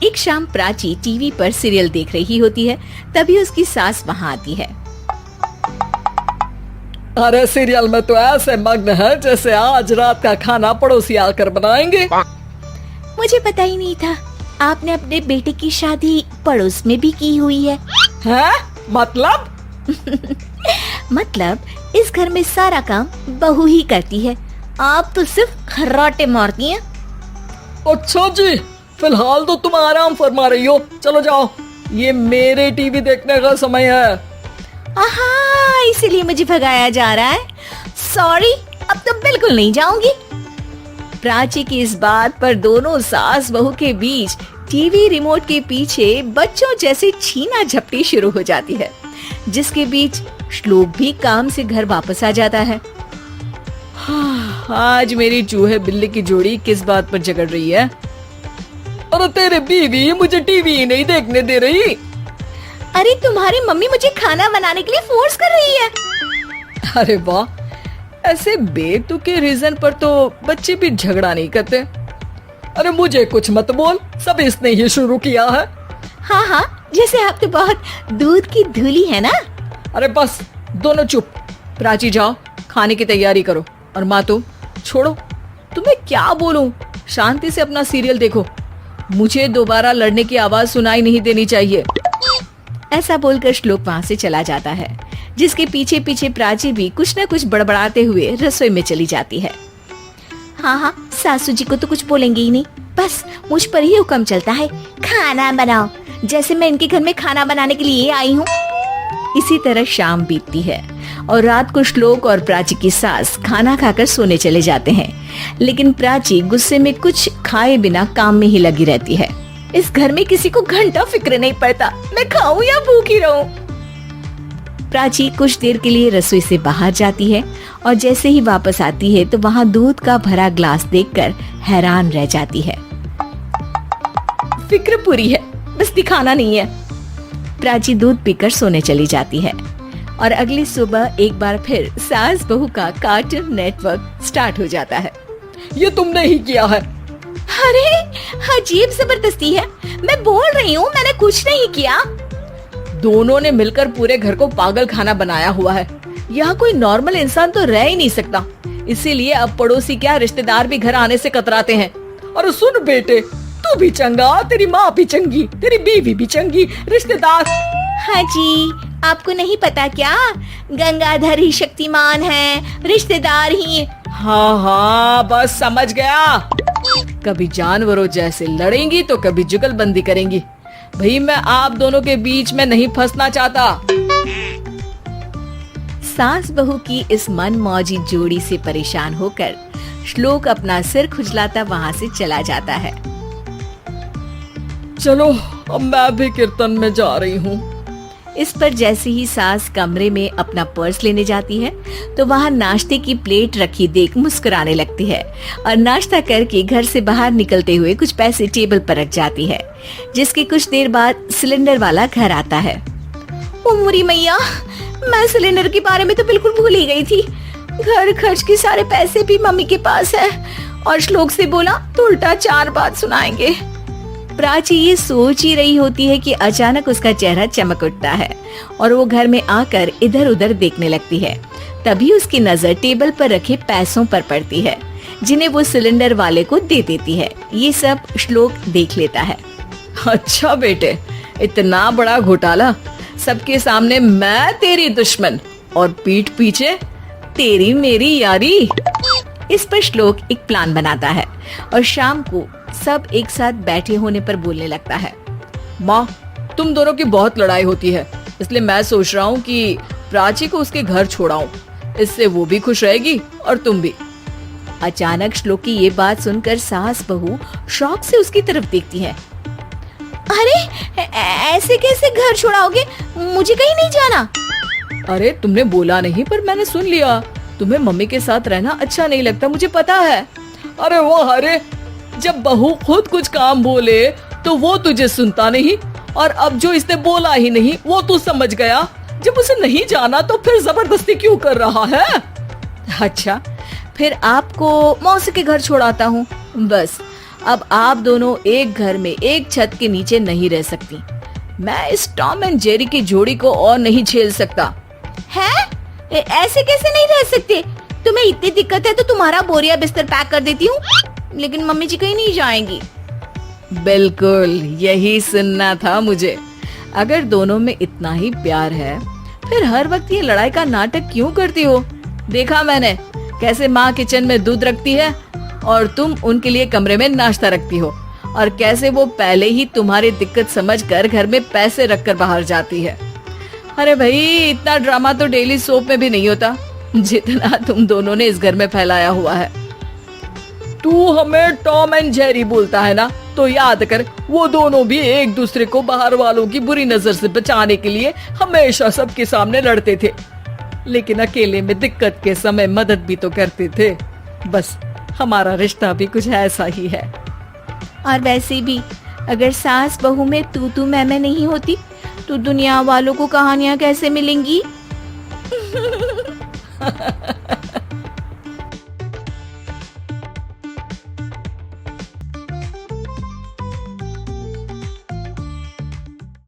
एक शाम प्राची टीवी पर सीरियल देख रही होती है। तभी उसकी सास वहाँ आती है। अरे सीरियल में तो ऐसे मग्न है जैसे आज रात का खाना पड़ोसी आकर बनाएंगे। मुझे पता ही नहीं था आपने अपने बेटे की शादी पड़ोस में भी की हुई है। हैं? मतलब? मतलब इस घर में सारा काम बहू ही करती है, आप तो सिर्फ खर्राटे मारती हैं। अच्छा जी, फिलहाल तो तुम आराम फरमा रही हो, चलो जाओ, ये मेरे टीवी देखने का समय है। आहा, इसीलिए मुझे भगाया जा रहा है। सॉरी, अब तो बिल्कुल नहीं जाऊंगी। प्राची की इस बात पर दोनों सास बहू के बीच टीवी रिमोट के पीछे बच्चों जैसे छीना झपटी शुरू हो जाती है, जिसके बीच श्लोक भी काम से घर वापस आ जाता है। आज मेरी चूहे बिल्ली की जोड़ी किस बात पर झगड़ रही है? अरे तेरे बीवी मुझे टीवी ही नहीं देखने दे रही। अरे तुम्हारी मम्मी मुझे खाना बनाने के लिए फोर्स कर रही है। अरे वाह, ऐसे बेतुके रीजन पर तो बच्चे भी झगड़ा नहीं करते। अरे मुझे कुछ मत बोल, सब इसने ही शुरू किया है। हाँ हाँ, जैसे आप तो बहुत दूध की धूली है ना। अरे बस, दोनों चुप। प्राची जाओ, खाने की तैयारी करो। और माँ तुम छोड़ो, तुम्हें क्या बोलूं, शांति से अपना सीरियल देखो, मुझे दोबारा लड़ने की आवाज सुनाई नहीं देनी चाहिए। ऐसा बोलकर श्लोक वहाँ से चला जाता है, जिसके पीछे पीछे प्राची भी कुछ न कुछ बड़बड़ाते हुए रसोई में चली जाती है। हाँ हाँ, सासू जी को तो कुछ बोलेंगे ही नहीं, बस मुझ पर ही हुक्म चलता है, खाना बनाओ, जैसे मैं इनके घर में खाना बनाने के लिए आई हूँ। इसी तरह शाम बीतती है और रात को श्लोक और प्राची की सास खाना खाकर सोने चले जाते हैं, लेकिन प्राची गुस्से में कुछ खाए बिना काम में ही लगी रहती है। इस घर में किसी को घंटा फिक्र नहीं पड़ता, मैं खाऊं या भूखी रहूं। प्राची कुछ देर के लिए रसोई से बाहर जाती है और जैसे ही वापस आती है तो वहाँ दूध का भरा ग्लास देखकर हैरान रह जाती है। फिक्र पूरी है, बस दिखाना नहीं है। प्राची दूध पीकर सोने चली जाती है और अगली सुबह एक बार फिर सास बहू का कार्टून नेटवर्क स्टार्ट हो जाता है। ये तुमने ही किया है। अरे अजीब जबरदस्ती है, मैं बोल रही हूँ मैंने कुछ नहीं किया। दोनों ने मिलकर पूरे घर को पागल खाना बनाया हुआ है। यहाँ कोई नॉर्मल इंसान तो रह ही नहीं सकता, इसीलिए अब पड़ोसी क्या रिश्तेदार भी घर आने से कतराते हैं। और सुन बेटे, तू भी चंगा, तेरी माँ भी चंगी, तेरी बीवी भी चंगी, रिश्तेदार। हाँ जी, आपको नहीं पता क्या, गंगाधर ही शक्तिमान है, रिश्तेदार ही। हाँ हाँ, बस समझ गया। कभी जानवरों जैसे लड़ेंगी तो कभी जुगलबंदी करेंगी। भाई मैं आप दोनों के बीच में नहीं फंसना चाहता। सास बहू की इस मनमौजी जोड़ी से परेशान होकर श्लोक अपना सिर खुजलाता वहाँ से चला जाता है। चलो अब मैं भी कीर्तन में जा रही हूँ। इस पर जैसे ही सास कमरे में अपना पर्स लेने जाती है तो वहाँ नाश्ते की प्लेट रखी देख मुस्कुराने लगती है और नाश्ता करके घर से बाहर निकलते हुए कुछ पैसे टेबल पर रख जाती है, जिसके कुछ देर बाद सिलेंडर वाला घर आता है। ओ मुरी मैया, मैं सिलेंडर के बारे में तो बिल्कुल भूल ही गई थी। घर खर्च के सारे पैसे भी मम्मी के पास है और श्लोक से बोला तो उल्टा 4 बात सुनाएंगे। प्राची ये सोच ही रही होती है कि अचानक उसका चेहरा चमक उठता है और वो घर में आकर इधर उधर देखने लगती है। तभी उसकी नजर टेबल पर रखे पैसों पर पड़ती है, जिन्हें वो सिलेंडर वाले को दे देती है। ये सब श्लोक देख लेता है। अच्छा बेटे, इतना बड़ा घोटाला, सबके सामने मैं तेरी दुश्मन और पीठ पीछे तेरी मेरी यारी। इस पर श्लोक एक प्लान बनाता है और शाम को सब एक साथ बैठे होने पर बोलने लगता है। माँ, तुम दोनों की बहुत लड़ाई होती है, इसलिए मैं सोच रहा हूँ कि प्राची को उसके घर छोड़ाऊं, इससे वो भी खुश रहेगी और तुम भी। अचानक श्लोक की ये बात सुनकर सास बहू शौक से उसकी तरफ देखती है। अरे ऐसे कैसे घर छोड़ाओगे, मुझे कहीं नहीं जाना। अरे तुमने बोला नहीं पर मैंने सुन लिया, तुम्हें मम्मी के साथ रहना अच्छा नहीं लगता, मुझे पता है। अरे वो अरे, जब बहू खुद कुछ काम बोले तो वो तुझे सुनता नहीं, और अब जो इसने बोला ही नहीं वो तू समझ गया। जब उसे नहीं जाना तो फिर जबरदस्ती क्यों कर रहा है? अच्छा, फिर आपको मौसी के घर छोड़ाता हूँ, बस अब आप दोनों एक घर में एक छत के नीचे नहीं रह सकती। मैं इस टॉम एंड जेरी की जोड़ी को और नहीं झेल सकता। है? ऐसे कैसे नहीं रह सकते? तुम्हें इतनी दिक्कत है तो तुम्हारा बोरिया बिस्तर पैक कर देती हूँ, लेकिन मम्मी जी कहीं नहीं जाएंगी। बिल्कुल यही सुनना था मुझे। अगर दोनों में इतना ही प्यार है फिर हर वक्त ये लड़ाई का नाटक क्यों करती हो? देखा मैंने कैसे माँ किचन में दूध रखती है और तुम उनके लिए कमरे में नाश्ता रखती हो, और कैसे वो पहले ही तुम्हारी दिक्कत समझकर घर में पैसे रखकर बाहर जाती है। अरे भाई, इतना ड्रामा तो डेली सोप में भी नहीं होता जितना तुम दोनों ने इस घर में फैलाया हुआ है। तू हमें टॉम एंड जेरी बोलता है ना, तो याद कर वो दोनों भी एक दूसरे को बाहर वालों की बुरी नजर से बचाने के लिए हमेशा सबके सामने लड़ते थे, लेकिन अकेले में दिक्कत के समय मदद भी तो करते थे। बस हमारा रिश्ता भी कुछ ऐसा ही है। और वैसे भी अगर सास बहू में तू मैं नहीं होती तो दुनिया वालों को कहानियां कैसे मिलेंगी?